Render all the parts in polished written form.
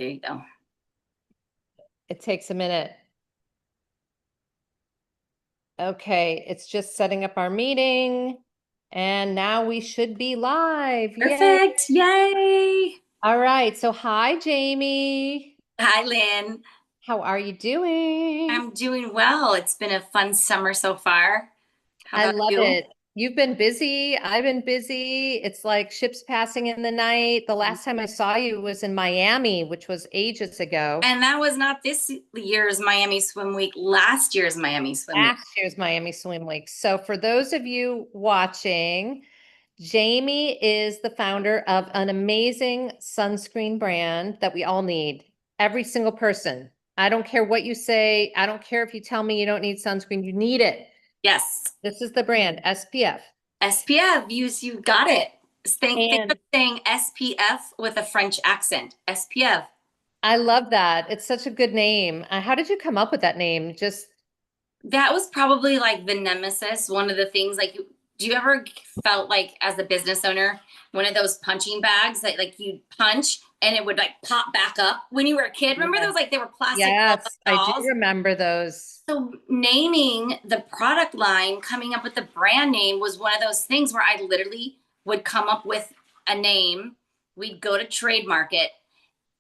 There you go. It takes a minute. Okay, it's just setting up our meeting. And now we should be live. Yay. Perfect. Yay. All right. So hi, Jamie. Hi, Lynn. How are you doing? I'm doing well. It's been a fun summer so far. How I about love you? it. You've been busy. I've been busy. It's like ships passing in the night. The last time I saw you was in Miami, which was ages ago. And that was not this year's Miami Swim Week, last year's Miami Swim Week. Last year's Miami Swim Week. So for those of you watching, Jamie is the founder of an amazing sunscreen brand that we all need. Every single person. I don't care what you say. I don't care if you tell me you don't need sunscreen. You need it. Yes. This is the brand, SPF. SPF, you got it. Think And of saying SPF with a French accent. SPF. I love that. It's such a good name. How did you come up with that name? Just That was probably like the nemesis. One of the things, like, do you ever felt like as a business owner, one of those punching bags that like you'd punch and it would like pop back up when you were a kid? Remember yeah. those, like they were plastic Yes, I do dolls? remember those. So naming the product line, coming up with the brand name was one of those things where I literally would come up with a name. We'd go to trademark it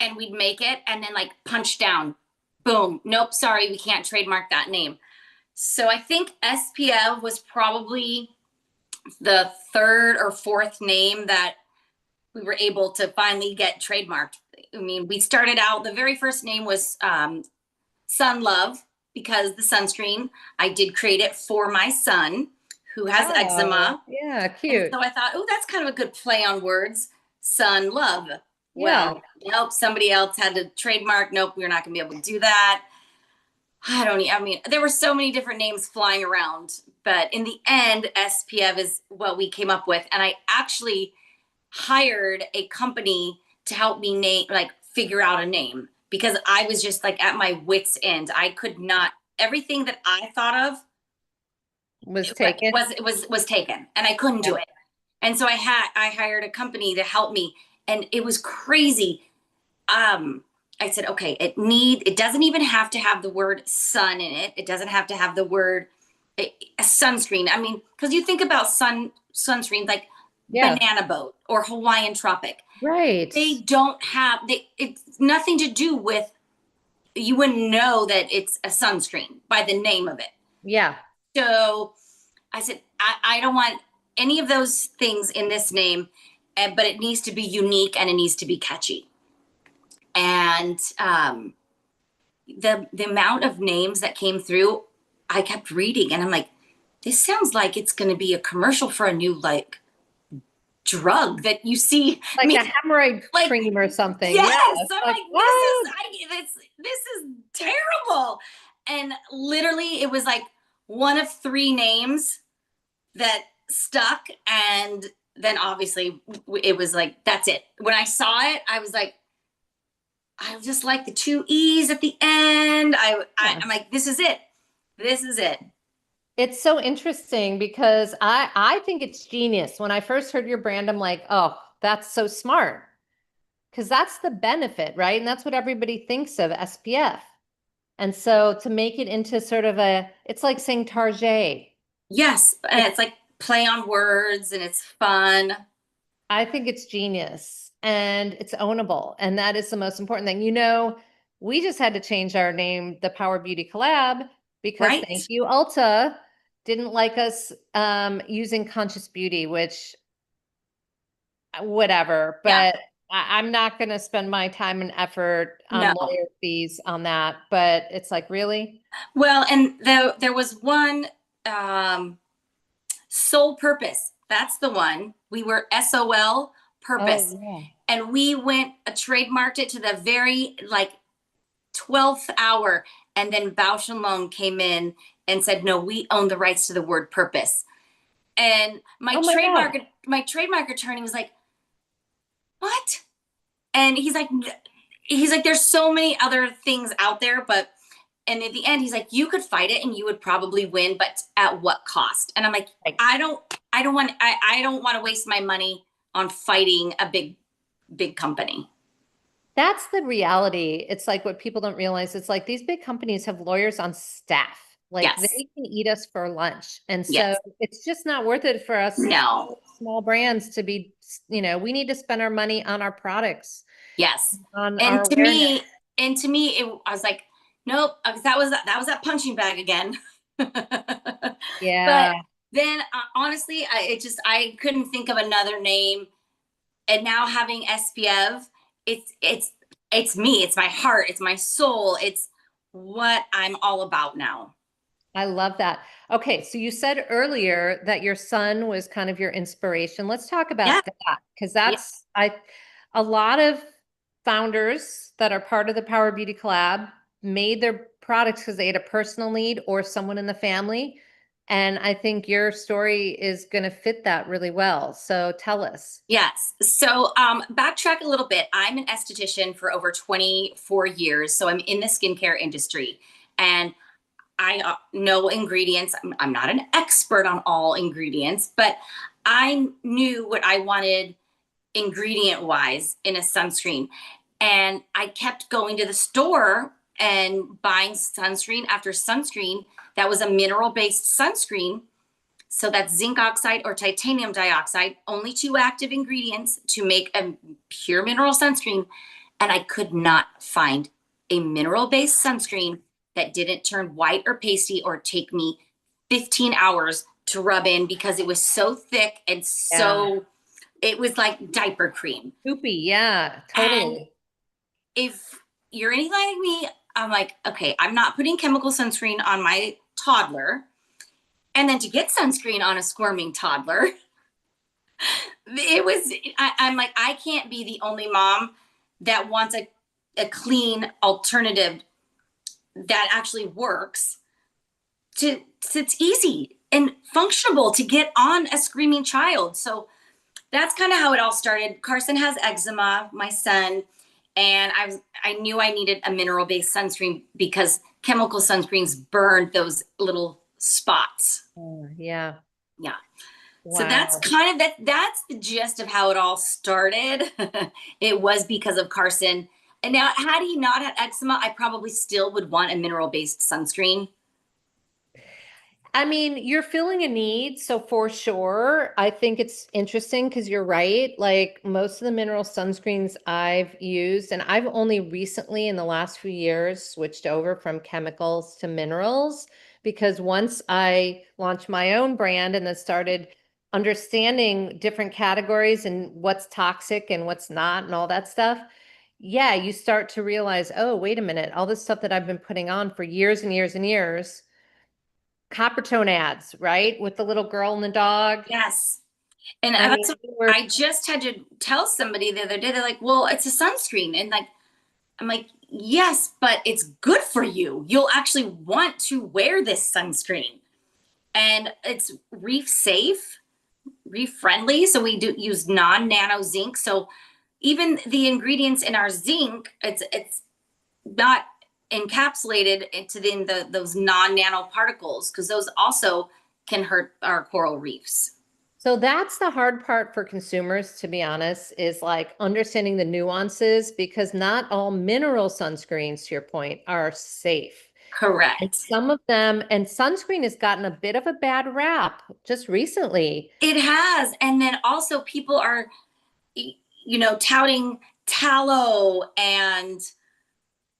and we'd make it and then like punch down. Boom. Nope, sorry, we can't trademark that name. So I think SPF was probably the third or fourth name that we were able to finally get trademarked. I mean, we started out, the very first name was Sun Love, because the sunscreen, I did create it for my son who has eczema. Yeah, And cute. so I thought, oh, that's kind of a good play on words. Sun Love. Yeah. Well, nope, somebody else had to trademark. Nope, we're not going to be able to do that. I mean, there were so many different names flying around, but in the end, SPF is what we came up with. And I actually hired a company to help me figure out a name, because I was just like at my wit's end. I could not, everything that I thought of Was taken. was taken and I couldn't do it. And so I hired a company to help me, and it was crazy. I said, okay, it doesn't even have to have the word sun in it. It doesn't have to have the word sunscreen. I mean, because you think about sunscreen like banana boat or Hawaiian tropic. Right. They don't have, it's nothing to do with, you wouldn't know that it's a sunscreen by the name of it. Yeah. So I said, I don't want any of those things in this name, but it needs to be unique and it needs to be catchy. And the amount of names that came through, I kept reading and I'm like, this sounds like it's going to be a commercial for a new like drug that you see, like a hemorrhoid cream or something. Yes, yeah. I'm like, this is terrible. And literally, it was like one of three names that stuck, and then obviously it was like, that's it. When I saw it, I was like, I just like the two E's at the end. I'm like, this is it. This is it. It's so interesting because I think it's genius. When I first heard your brand, I'm like, oh, that's so smart. Because that's the benefit, right? And that's what everybody thinks of SPF. And so to make it into sort of it's like saying Target. Yes. And it's like play on words and it's fun. I think it's genius and it's ownable. And that is the most important thing. You know, we just had to change our name, the Power Beauty Collab, because thank you, Ulta, didn't like us using Conscious Beauty, which whatever. But I'm not going to spend my time and effort on lawyer fees on that. But it's like, really? Well, and there was one Sole Purpose. That's the one. We were SOL Purpose. Oh, yeah. And we trademarked it to the very like 12th hour. And then Bausch & Lomb came in and said, no, we own the rights to the word purpose. And my trademark attorney was like, what? And he's like, there's so many other things out there, and at the end, he's like, you could fight it and you would probably win, but at what cost? And I'm like, I don't want to waste my money on fighting a big company. That's the reality. It's like what people don't realize. It's like these big companies have lawyers on staff. Like they Yes. can eat us for lunch. And so Yes. it's just not worth it for us No. small brands to be, we need to spend our money on our products, Yes. on And our to awareness. me, I was like, nope, because that was that punching bag again. But Yeah, then honestly, I couldn't think of another name. And now having Espieve, it's me, it's my heart, it's my soul, it's what I'm all about now. I love that. Okay, so you said earlier that your son was kind of your inspiration. Let's talk Yeah. about that because Yeah. a lot of founders that are part of the Power Beauty Collab made their products because they had a personal need or someone in the family. And I think your story is going to fit that really well. So tell us. Yes. So, backtrack a little bit. I'm an esthetician for over 24 years. So, I'm in the skincare industry and I know ingredients. I'm not an expert on all ingredients, but I knew what I wanted ingredient wise in a sunscreen. And I kept going to the store and buying sunscreen after sunscreen that was a mineral based sunscreen. So that's zinc oxide or titanium dioxide, only two active ingredients to make a pure mineral sunscreen. And I could not find a mineral based sunscreen that didn't turn white or pasty or take me 15 hours to rub in because it was so thick and Yeah. so, it was like diaper cream. Poopy. Yeah, And totally. if you're anything like me, I'm like, okay, I'm not putting chemical sunscreen on my toddler. And then to get sunscreen on a squirming toddler, I'm like, I can't be the only mom that wants a clean alternative that actually works it's easy and functional to get on a screaming child. So that's kind of how it all started. Carson has eczema, my son, and I knew I needed a mineral based sunscreen because chemical sunscreens burned those little spots. Oh, yeah. Yeah. So that's Wow. kind of that's the gist of how it all started. It was because of Carson. And now had he not had eczema, I probably still would want a mineral based sunscreen. I mean, you're filling a need, so for sure, I think it's interesting because you're right. Like most of the mineral sunscreens I've used, and I've only recently in the last few years switched over from chemicals to minerals because once I launched my own brand and then started understanding different categories and what's toxic and what's not and all that stuff, yeah, you start to realize, oh, wait a minute, all this stuff that I've been putting on for years and years and years copper tone ads, right? With the little girl and the dog. Yes. And I that's mean, what we were, I just had to tell somebody the other day. They're like, well, it's a sunscreen. And like, I'm like, yes, but it's good for you. You'll actually want to wear this sunscreen. And it's reef safe, reef friendly. So we do use non-nano zinc. So even the ingredients in our zinc, it's not encapsulated into those non-nano particles because those also can hurt our coral reefs. so that's the hard part for consumers, to be honest, is like understanding the nuances because not all mineral sunscreens, to your point, are safe. And Correct. some of them, and sunscreen has gotten a bit of a bad rap just recently. It has. And then also people are, touting tallow and,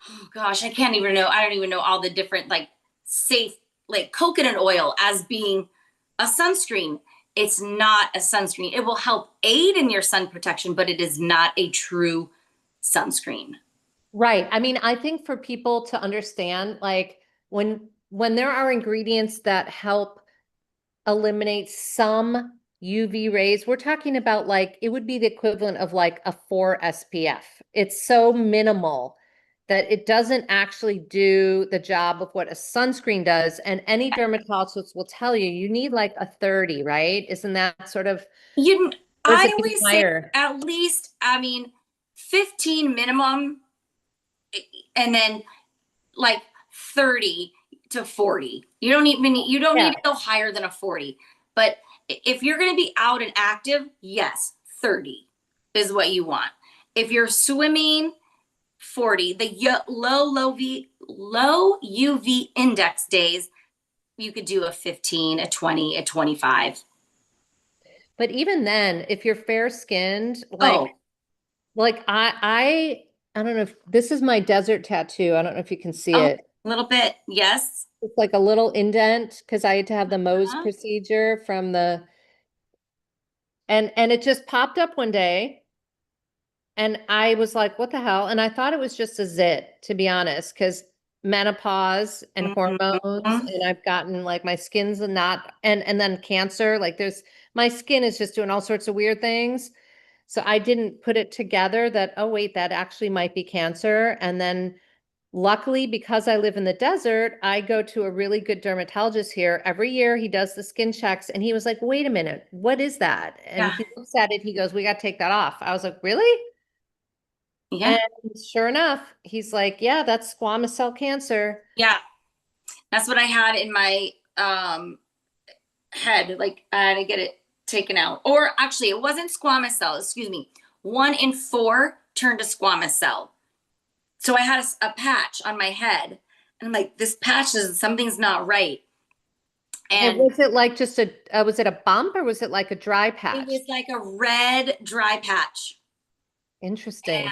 oh gosh, I can't even know. I don't even know all the different like safe, like coconut oil as being a sunscreen. It's not a sunscreen. It will help aid in your sun protection, but it is not a true sunscreen. Right. I mean, I think for people to understand, like when there are ingredients that help eliminate some UV rays. We're talking about like it would be the equivalent of like a 4 SPF. It's so minimal that it doesn't actually do the job of what a sunscreen does. And any dermatologist will tell you you need like a 30, right? Isn't that sort of, You, or is I it even always say higher? at least, 15 minimum, and then like 30 to 40. You don't Yeah. need to go higher than a 40. But if you're going to be out and active, yes, 30 is what you want. If you're swimming, 40. The low UV index days, you could do a 15, a 20, a 25. But even then, if you're fair skinned, Oh, like I don't know if this is my desert tattoo. I don't know if you can see oh, it. a little bit. Yes. It's like a little indent because I had to have the Mohs Huh? procedure from the and it just popped up one day and I was like, what the hell? And I thought it was just a zit, to be honest, because menopause and hormones, Mhm. and I've gotten like my skin's not and then cancer, like there's my skin is just doing all sorts of weird things. So I didn't put it together that, oh wait, that actually might be cancer. And then luckily, because I live in the desert, I go to a really good dermatologist here. Every year he does the skin checks and he was like, wait a minute, what is that? And Yeah. he looks at it, he goes, we got to take that off. I was like, really? And Yeah. sure enough, he's like, yeah, that's squamous cell cancer. Yeah. That's what I had in my head. Like I had to get it taken out. Or actually, it wasn't squamous cell, excuse me. 1 in 4 turned to squamous cell. So I had a patch on my head. And I'm like, this patch is something's not right. And And was it like just was it a bump or was it like a dry it patch? was like a red dry patch. Interesting.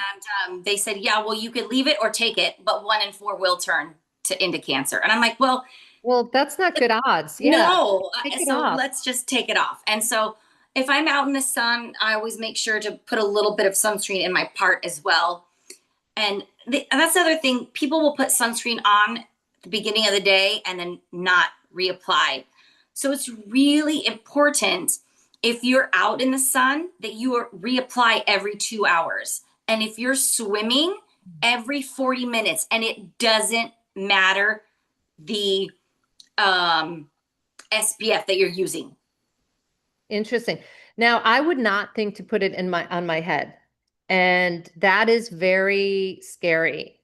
And they said, yeah, well, you could leave it or take it, but 1 in 4 will turn into cancer. And I'm like, well, Well, that's not good odds. Yeah, no. take it So off. let's just take it off. And so if I'm out in the sun, I always make sure to put a little bit of sunscreen in my part as well. And that's the other thing. People will put sunscreen on at the beginning of the day and then not reapply. So it's really important if you're out in the sun that you reapply every 2 hours. And if you're swimming every 40 minutes, and it doesn't matter the SPF that you're using. Interesting. Now, I would not think to put it in my on my head. And that is very scary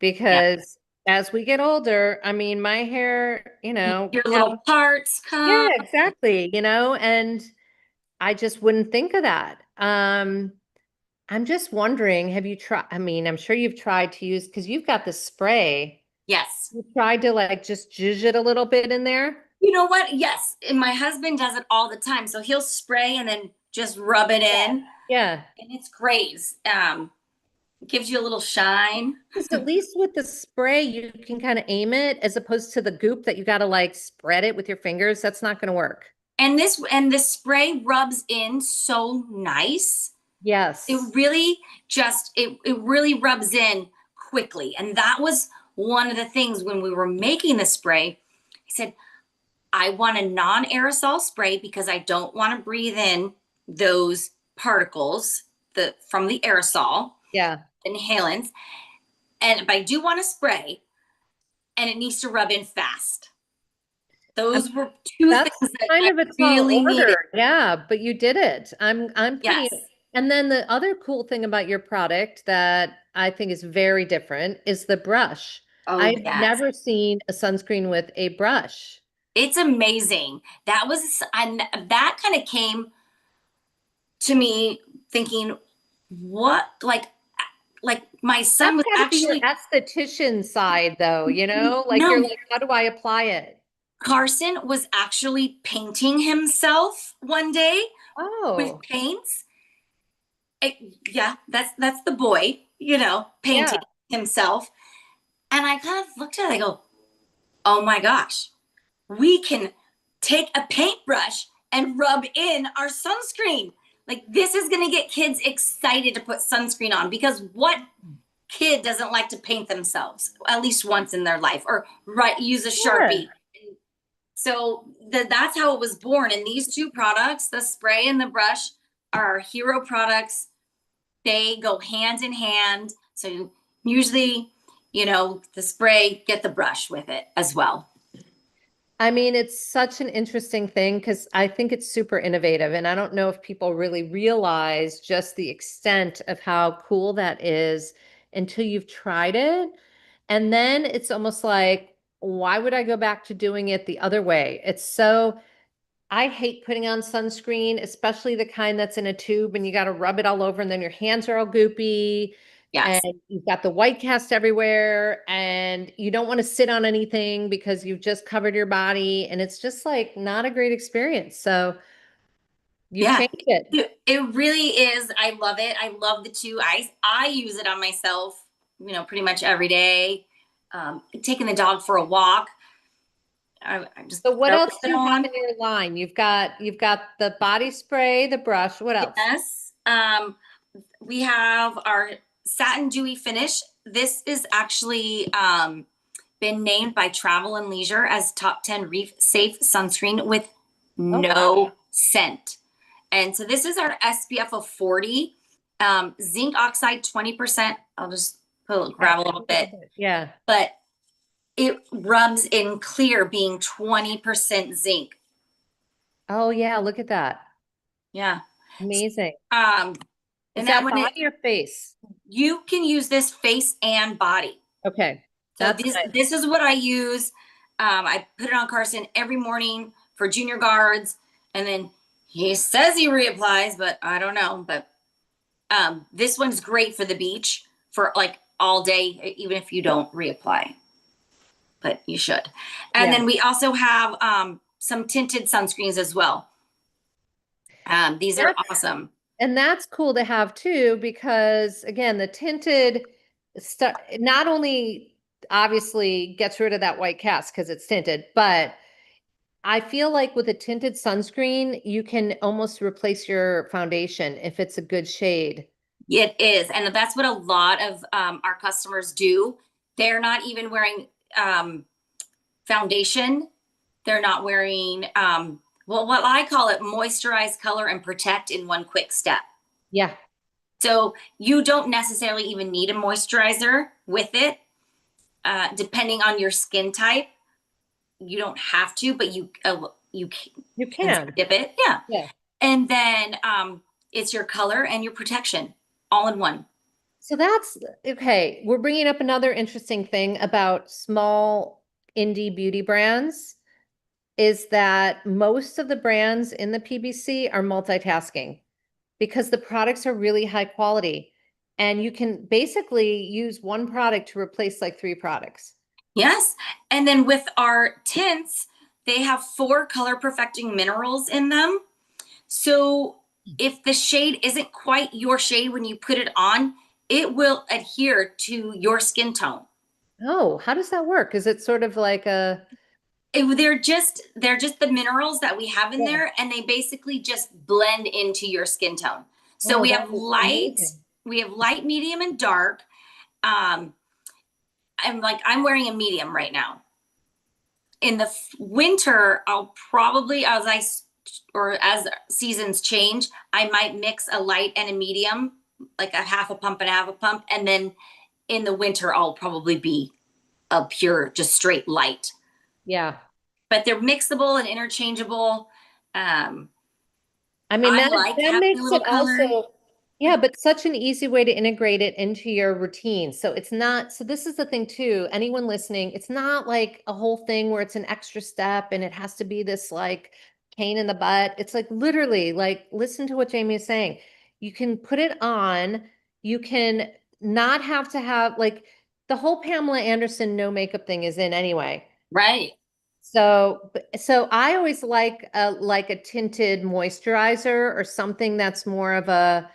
Yeah. because as we get older, I mean, my hair, Your little parts yeah, come. exactly, and I just wouldn't think of that. I'm just wondering, have you tried, I mean, I'm sure you've tried to use because you've got the spray. Yes. You tried to like just zhuzh it a little bit in there? You know what? Yes. And my husband does it all the time. So he'll spray and then just rub it Yeah. in. Yeah. And it's great. It gives you a little shine. Because at least with the spray, you can kind of aim it as opposed to the goop that you got to like spread it with your fingers. That's not going to work. And this spray rubs in so nice. It Yes. really it really rubs in quickly. And that was one of the things when we were making the spray. He said, I want a non-aerosol spray because I don't want to breathe in those particles from the aerosol Yeah. inhalants. But I do want a spray, and it needs to rub in fast. Um, Those were two that's things that kind I of a tall really needed. order. Yeah, but you did it. I'm pretty. Yes. And then the other cool thing about your product that I think is very different is the brush. Oh, I've yes. never seen a sunscreen with a brush. It's amazing. And that kind of came to me thinking, what, like my son That's was got to be your actually, esthetician side, though, like you're no, like, how do I apply it? Carson was actually painting himself one day with Oh, paints. It, yeah, that's the boy, painting yeah. himself. And I kind of looked at it, I go, oh my gosh, we can take a paintbrush and rub in our sunscreen. Like this is going to get kids excited to put sunscreen on because what kid doesn't like to paint themselves at least once in their life or use a Sure. Sharpie? So that's how it was born. And these two products, the spray and the brush, are our hero products. They go hand in hand. So usually, the spray, get the brush with it as well. I mean, it's such an interesting thing because I think it's super innovative. And I don't know if people really realize just the extent of how cool that is until you've tried it. And then it's almost like, why would I go back to doing it the other way? I hate putting on sunscreen, especially the kind that's in a tube and you got to rub it all over and then your hands are all goopy. Yes. and you've got the white cast everywhere, and you don't want to sit on anything because you've just covered your body, and it's just like not a great experience. So you've Yeah. changed it. It really is. I love it. I love the two. I use it on myself, pretty much every day. Taking the dog for a walk. I just So what throw else do it you have on. in your line? You've got the body spray, the brush. What else? Yes. We have our satin dewy finish. This is actually been named by Travel and Leisure as top 10 reef safe sunscreen with Oh wow. no scent. And so this is our SPF of 40, zinc oxide 20%. I'll just Okay. grab a little bit, Yeah. but it rubs in clear being 20% zinc. Oh yeah, look at that. Yeah. Amazing. Um, Is and that that one, body or face? you can use this face and body. Okay. So That's this is what I use. I put it on Carson every morning for junior guards, and then he says he reapplies, but I don't know. But this one's great for the beach for like all day, even if you don't reapply. But you should. And yeah. then we also have some tinted sunscreens as well. These are That's awesome. and that's cool to have too, because again, the tinted stuff not only obviously gets rid of that white cast because it's tinted, but I feel like with a tinted sunscreen, you can almost replace your foundation if it's a good shade. It is, and that's what a lot of our customers do. They're not even wearing foundation. They're not wearing, well, what I call it, moisturize, color, and protect in one quick step. Yeah. So you don't necessarily even need a moisturizer with it, depending on your skin type. You don't have to, but you You can can. skip it, yeah. Yeah. And then it's your color and your protection all in one. So that's okay. We're bringing up another interesting thing about small indie beauty brands is that most of the brands in the PBC are multitasking because the products are really high quality and you can basically use one product to replace like three products. Yes. And then with our tints, they have 4 color perfecting minerals in them. So if the shade isn't quite your shade when you put it on, it will adhere to your skin tone. Oh, how does that work? Is it sort of like a They're just the minerals that we have in yeah. there, and they basically just blend into your skin tone. So Oh, that is amazing. we have light, medium, and dark. Um, I'm wearing a medium right now. In the winter, I'll probably as seasons change, I might mix a light and a medium, like a half a pump and a half a pump, and then in the winter I'll probably be a pure, just straight light. Yeah. But they're mixable and interchangeable. Um, I mean, I that like that having a makes little it color. also, yeah, but such an easy way to integrate it into your routine. So it's not, so this is the thing too, anyone listening, it's not like a whole thing where it's an extra step and it has to be this like pain in the butt. It's like literally like, listen to what Jamie is saying. You can put it on, you can not have to have like the whole Pamela Anderson no makeup thing is in anyway. Right. So I always like a tinted moisturizer or something that's more of a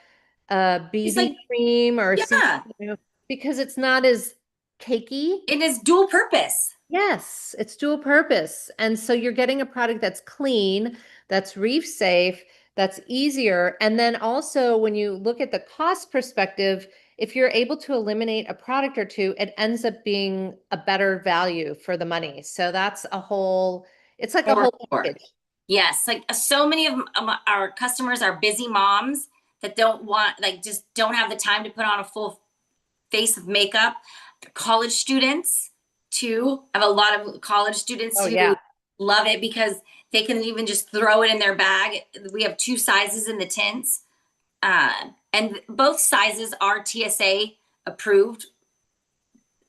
It's like, BB cream or CC, yeah, because it's not as cakey. it is dual purpose. Yes, it's dual purpose. And so you're getting a product that's clean, that's reef safe, that's easier. And then also when you look at the cost perspective, if you're able to eliminate a product or two, it ends up being a better value for the money. So that's a whole, it's like a For whole sure. package. Yes, like so many of our customers are busy moms that don't want, like, just don't have the time to put on a full face of makeup. College students too. I have a lot of college students Oh who yeah. love it because they can even just throw it in their bag. We have 2 sizes in the tints, and both sizes are TSA approved.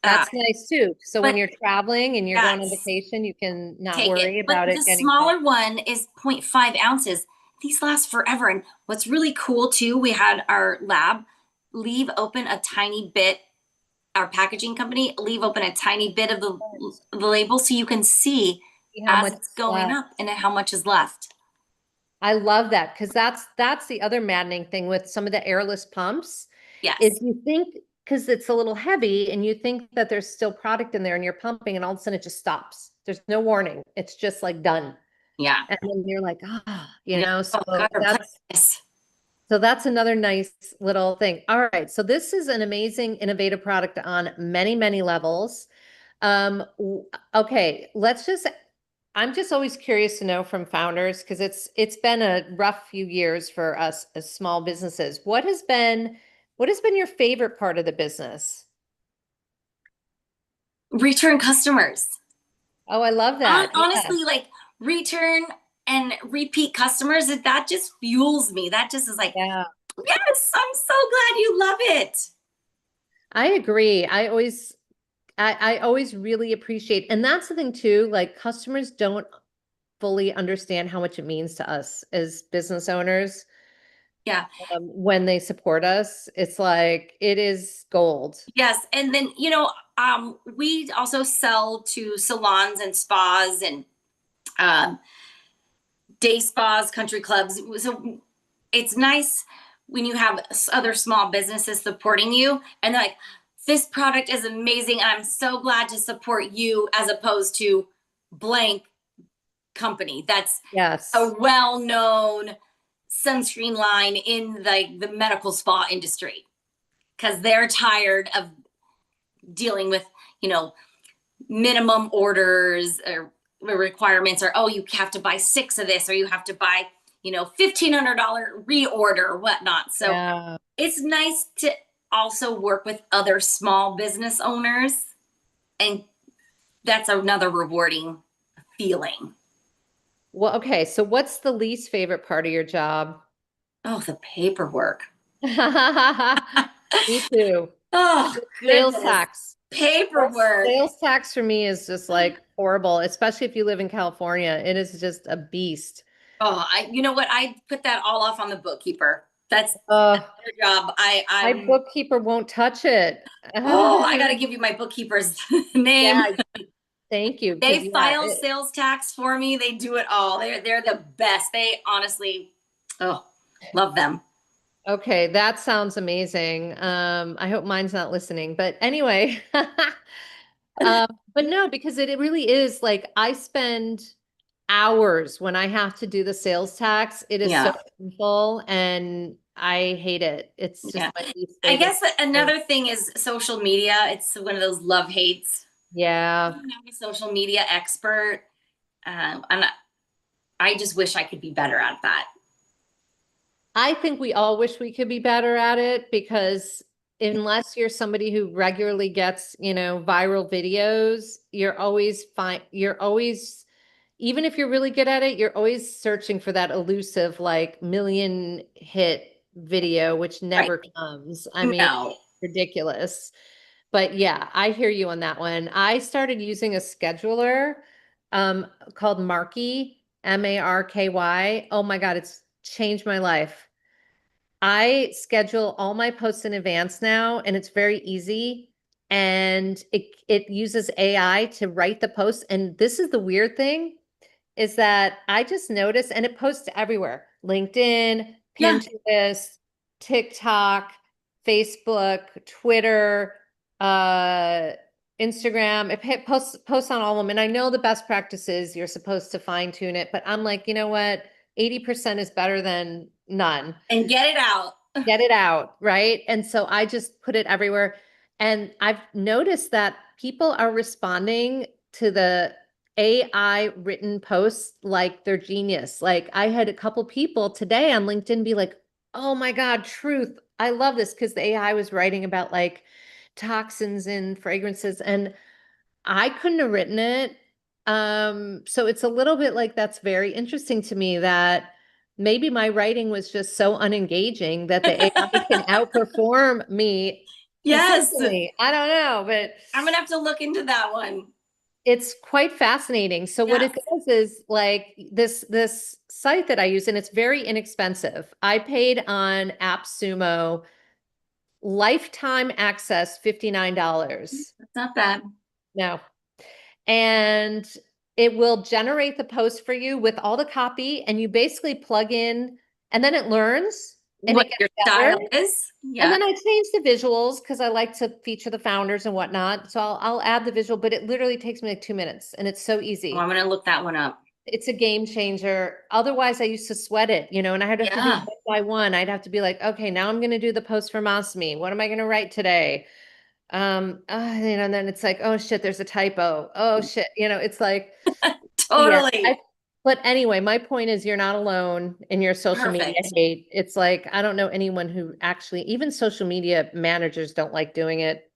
Uh, That's nice too. So when but you're traveling and you're going on yes, vacation, you can not take it. worry But about the it getting cold. smaller one is 0.5 ounces. These last forever. And what's really cool too, we had our lab leave open a tiny bit, our packaging company, leave open a tiny bit of the label so you can see See how as much it's is going left. up and how much is left. I love that because that's the other maddening thing with some of the airless pumps is Yes. you think because it's a little heavy and you think that there's still product in there and you're pumping and all of a sudden it just stops. There's no warning. It's just like done. Yeah. And then you're like, Yeah. so Oh God, replace this. that's another nice little thing. All right. So this is an amazing, innovative product on many, many levels. Okay, I'm just always curious to know from founders because it's been a rough few years for us as small businesses. What has been your favorite part of the business? Return customers. Oh, I love that. Yeah. Honestly, like return and repeat customers, that just fuels me. That just is like, Yeah. yes, I'm so glad you love it. I agree. I always really appreciate, and that's the thing too, like customers don't fully understand how much it means to us as business owners. Yeah. When they support us, it's like it is gold. Yes. And then, we also sell to salons and spas and um, day spas, country clubs. So it's nice when you have other small businesses supporting you and they're like, this product is amazing. And I'm so glad to support you as opposed to blank company that's a Yes. well-known sunscreen line in the medical spa industry because they're tired of dealing with, you know, minimum orders or requirements or, oh, you have to buy 6 of this or you have to buy, $1,500 reorder or whatnot. So Yeah. it's nice to also work with other small business owners. And that's another rewarding feeling. Well, okay. So what's the least favorite part of your job? Oh, the paperwork. Me too. Oh, Sales goodness. tax. Paperwork. Sales tax for me is just like horrible, especially if you live in California. It is just a beast. Oh, you know what? I put that all off on the bookkeeper. That's Uh, their job. my I'm bookkeeper won't touch it. Oh, I got to give you my bookkeeper's name. Yeah, thank you. Because They yeah, file sales tax for me. They do it all. They're the best. They honestly, oh, love them. okay, that sounds amazing. I hope mine's not listening, but anyway, but no, because it really is like I spend hours when I have to do the sales tax. It is so Yeah. painful and I hate it. It's just Yeah. my least I favorite guess thing. another thing is social media. It's one of those love hates. Yeah. I'm not a social media expert. I'm not, I just wish I could be better at that. I think we all wish we could be better at it because unless you're somebody who regularly gets, viral videos, you're always fine. You're always, even if you're really good at it, you're always searching for that elusive, like million hit video, which Right. never comes. I mean, No. ridiculous. But yeah, I hear you on that one. I started using a scheduler called Marky, Marky. Oh my God, it's changed my life. I schedule all my posts in advance now, and it's very easy. And it uses AI to write the posts. And this is the weird thing is that I just noticed, and it posts everywhere: LinkedIn, Yeah. Pinterest, TikTok, Facebook, Twitter, uh, Instagram. It posts on all of them. And I know the best practices, you're supposed to fine tune it, but I'm like, you know what? 80% is better than none. And get it out. Get it out, right? And so I just put it everywhere. And I've noticed that people are responding to the AI written posts like they're genius. Like I had a couple people today on LinkedIn be like, "Oh my God, truth. I love this," because the AI was writing about like toxins in fragrances and I couldn't have written it. So it's a little bit like that's very interesting to me that maybe my writing was just so unengaging that the AI can outperform me Yes. consistently. I don't know, but I'm gonna have to look into that one. it's quite fascinating. So what Yeah. it does is like this site that I use, and it's very inexpensive. I paid on AppSumo lifetime access, $59. That's not bad. No. And it will generate the post for you with all the copy, and you basically plug in, and then it learns and What it gets your better. style is. And Yeah. then I change the visuals because I like to feature the founders and whatnot. So I'll add the visual, but it literally takes me like 2 minutes and it's so Well, I'm easy. going to look that one up. It's a game changer. Otherwise, I used to sweat it, and I'd have to do Yeah. one by one. I'd have to be like, okay, now I'm going to do the post for Masmi. What am I going to write today? And then it's like, oh shit, there's a typo. Oh shit. It's like, yeah. Totally. But anyway, my point is you're not alone in your social media Perfect. hate. It's like, I don't know anyone who actually, even social media managers don't like doing it.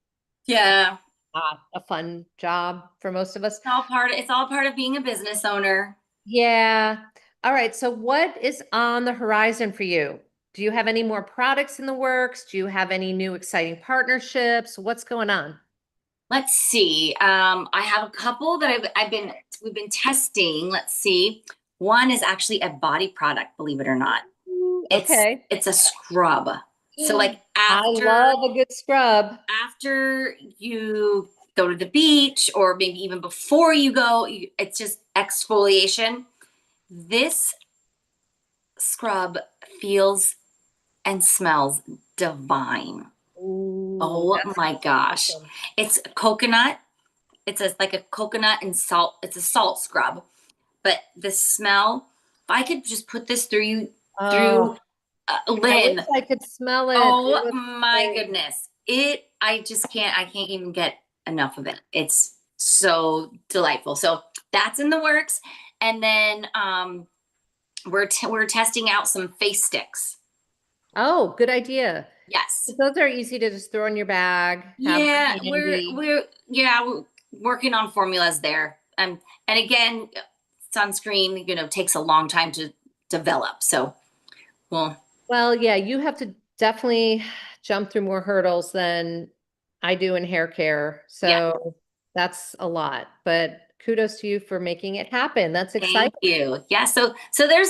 Yeah. Not a fun job for most of us. It's all part of being a business owner. Yeah. All right. So what is on the horizon for you? Do you have any more products in the works? Do you have any new exciting partnerships? What's going on? Let's see. I have a couple that we've been testing. Let's see. One is actually a body product, believe it or not. Okay. It's a scrub. So like I love a good scrub. after you go to the beach or maybe even before you go, it's just exfoliation. This scrub feels and smells divine. Ooh, Oh that my sounds gosh. awesome. It's coconut. Like a coconut and salt. It's a salt scrub. But the smell, if I could just put this through Oh, I wish Lynn. I could smell it. It Oh was my great. goodness. I can't even get enough of it. It's so delightful. So that's in the works. And then we're testing out some face sticks. Oh, good idea. Yes. Those are easy to just throw in your bag, have Yeah, them handy. we're working on formulas there. And again, sunscreen, takes a long time to develop. So, well, Well, yeah, you have to definitely jump through more hurdles than I do in hair care. yeah, So that's a lot, but kudos to you for making it happen. That's thank exciting. you. Yeah, so there's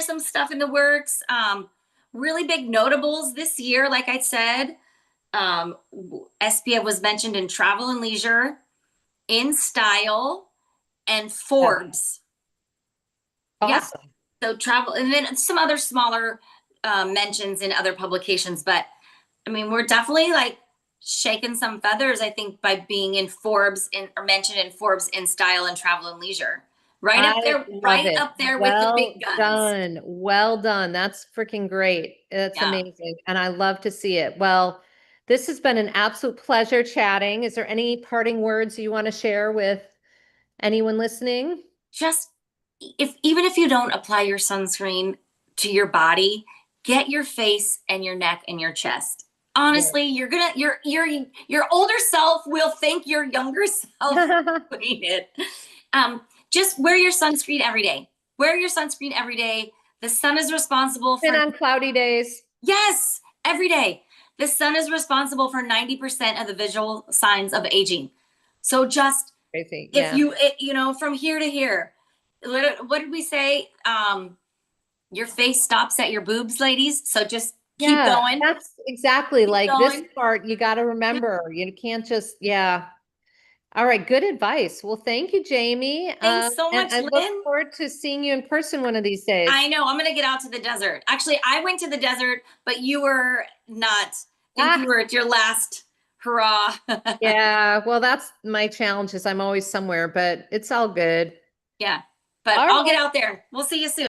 some stuff in the works. Really big notables this year, like I said. Espieve was mentioned in Travel and Leisure, in Style, and Yeah. Forbes. Yeah, Awesome. so travel, and then some other smaller mentions in other publications. But I mean, we're definitely like shaking some feathers, I think, by being in Forbes or mentioned in Forbes in Style and Travel and Leisure. I love Right it. up there with the Well big guns. done. Well done. That's freaking great. That's Yeah. amazing. And I love to see it. Well, this has been an absolute pleasure chatting. Is there any parting words you want to share with anyone listening? Just if even if you don't apply your sunscreen to your body, get your face and your neck and your chest. Yeah. Honestly, your older self will thank your younger self for doing it. Just wear your sunscreen every day. Wear your sunscreen every day. The sun is responsible Been for, on cloudy days. yes, every day. The sun is responsible for 90% of the visual signs of aging. So just Crazy. if Yeah. from here to here, what did we say? Your face stops at your boobs, ladies. So just keep Yeah, going, that's exactly keep like this going. part you got to remember. You can't just, yeah. All right, good advice. Well, thank you, Jamie. Thanks so And much, I look Lynn. forward to seeing you in person one of these I days. know I'm gonna get out to the desert. Actually, I went to the desert, but you were not. I think you Ah, were at your last hurrah. yeah. Well, that's my challenge is I'm always somewhere, but it's all good. Yeah, but All I'll get right. out there. We'll see you soon.